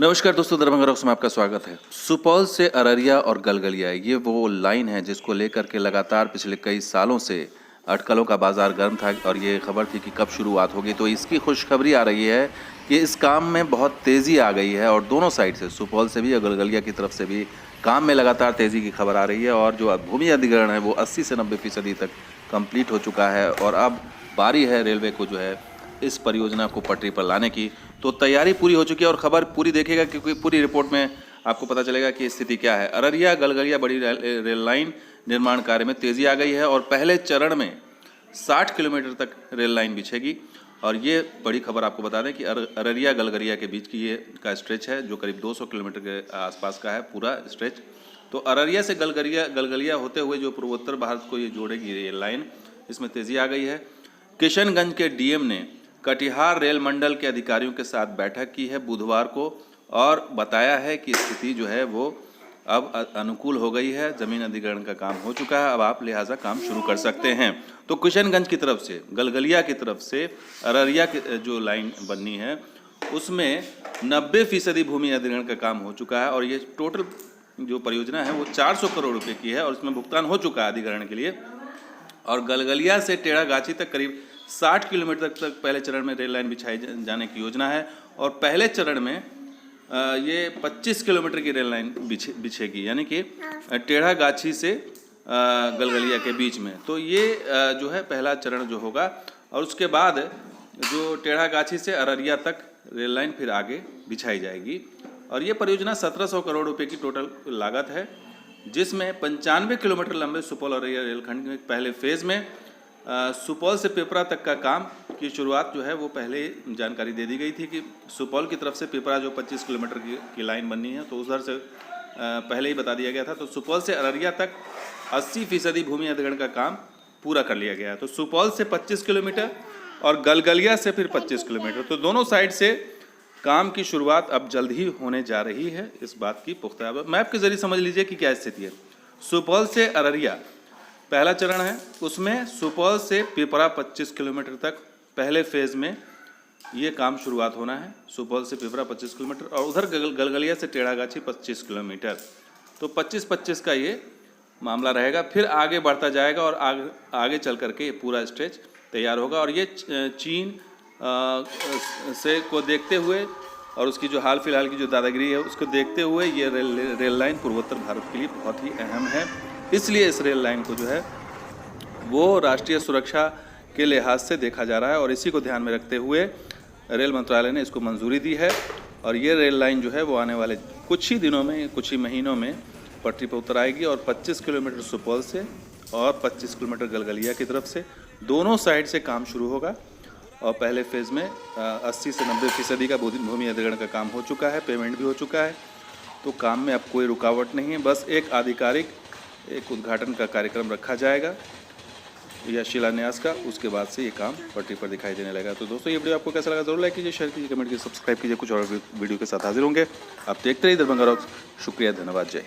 नमस्कार दोस्तों, दरभंगा रॉक्स में आपका स्वागत है। सुपौल से अररिया और गलगलिया ये वो लाइन है जिसको लेकर के लगातार पिछले कई सालों से अटकलों का बाजार गर्म था और ये खबर थी कि कब शुरुआत होगी। तो इसकी खुशखबरी आ रही है कि इस काम में बहुत तेज़ी आ गई है और दोनों साइड से, सुपौल से भी और गलगलिया की तरफ से भी काम में लगातार तेज़ी की खबर आ रही है। और जो भूमि अधिग्रहण है वो 80 से 90% तक कंप्लीट हो चुका है और अब बारी है रेलवे को जो है इस परियोजना को पटरी पर लाने की। तो तैयारी पूरी हो चुकी है और खबर पूरी देखिएगा क्योंकि पूरी रिपोर्ट में आपको पता चलेगा कि स्थिति क्या है। अररिया गलगलिया बड़ी रेल लाइन निर्माण कार्य में तेज़ी आ गई है और पहले चरण में 60 किलोमीटर तक रेल लाइन बिछेगी। और ये बड़ी खबर आपको बता दें कि अररिया गलगलिया के बीच की ये का स्ट्रेच है जो करीब 200 किलोमीटर के आसपास का है पूरा स्ट्रेच। तो अररिया से गलगलिया होते हुए जो पूर्वोत्तर भारत को ये जोड़ेगी रेल लाइन, इसमें तेज़ी आ गई है। किशनगंज के डीएम ने कटिहार रेल मंडल के अधिकारियों के साथ बैठक की है बुधवार को और बताया है कि स्थिति जो है वो अब अनुकूल हो गई है, ज़मीन अधिग्रहण का काम हो चुका है, अब आप लिहाजा काम शुरू कर सकते हैं। तो किशनगंज की तरफ से, गलगलिया की तरफ से अररिया की जो लाइन बननी है उसमें 90% भूमि अधिग्रहण का काम हो चुका है और ये टोटल जो परियोजना है वो 400 करोड़ रुपये की है और इसमें भुगतान हो चुका है अधिग्रहण के लिए। और गलगलिया से टेढ़ागाछी तक करीब 60 किलोमीटर तक पहले चरण में रेल लाइन बिछाई जाने की योजना है और पहले चरण में ये 25 किलोमीटर की रेल लाइन बिछेगी, यानी कि टेढ़ागाछी से गलगलिया के बीच में। तो ये जो है पहला चरण जो होगा और उसके बाद जो टेढ़ागाछी से अररिया तक रेल लाइन फिर आगे बिछाई जाएगी। और ये परियोजना 1700 करोड़ रुपये की टोटल लागत है, जिसमें 95 किलोमीटर लंबे सुपौल अररिया रेलखंड में पहले फेज़ में सुपौल से पिपरा तक का काम की शुरुआत जो है वो पहले जानकारी दे दी गई थी कि सुपौल की तरफ से पिपरा जो 25 किलोमीटर की लाइन बननी है तो उधर से पहले ही बता दिया गया था। तो सुपौल से अररिया तक 80% भूमि अधिग्रहण का काम पूरा कर लिया गया। तो सुपौल से 25 किलोमीटर और गलगलिया से फिर 25 किलोमीटर, तो दोनों साइड से काम की शुरुआत अब जल्द ही होने जा रही है। इस बात की पुख्ता मैप के जरिए समझ लीजिए कि क्या स्थिति है। सुपौल से अररिया पहला चरण है, उसमें सुपौल से पिपरा 25 किलोमीटर तक पहले फेज़ में ये काम शुरुआत होना है। सुपौल से पिपरा 25 किलोमीटर और उधर गलगलिया से टेढ़ागाछी 25 किलोमीटर, तो 25-25 का ये मामला रहेगा। फिर आगे बढ़ता जाएगा और आगे चल करके ये पूरा स्ट्रेच तैयार होगा। और ये चीन से को देखते हुए और उसकी जो हाल फिलहाल की जो दादागिरी है उसको देखते हुए ये रेल लाइन पूर्वोत्तर भारत के लिए बहुत ही अहम है। इसलिए इस रेल लाइन को जो है वो राष्ट्रीय सुरक्षा के लिहाज से देखा जा रहा है और इसी को ध्यान में रखते हुए रेल मंत्रालय ने इसको मंजूरी दी है। और ये रेल लाइन जो है वो आने वाले कुछ ही दिनों में, कुछ ही महीनों में पटरी पर उतर आएगी और 25 किलोमीटर सुपौल से और 25 किलोमीटर गलगलिया की तरफ से दोनों साइड से काम शुरू होगा। और पहले फेज़ में 80 से 90% का भूमि अधिग्रहण का काम हो चुका है, पेमेंट भी हो चुका है। तो काम में अब कोई रुकावट नहीं है, बस एक आधिकारिक उद्घाटन का कार्यक्रम रखा जाएगा या शिलान्यास का, उसके बाद से ये काम पटरी पर दिखाई देने लगेगा। तो दोस्तों ये वीडियो आपको कैसा लगा जरूर लाइक कीजिए, शेयर कीजिए, कमेंट कीजिए, सब्सक्राइब कीजिए। कुछ और वीडियो के साथ हाजिर होंगे। आप देखते रहिए दरभंगा रॉक्स। शुक्रिया, धन्यवाद, जय।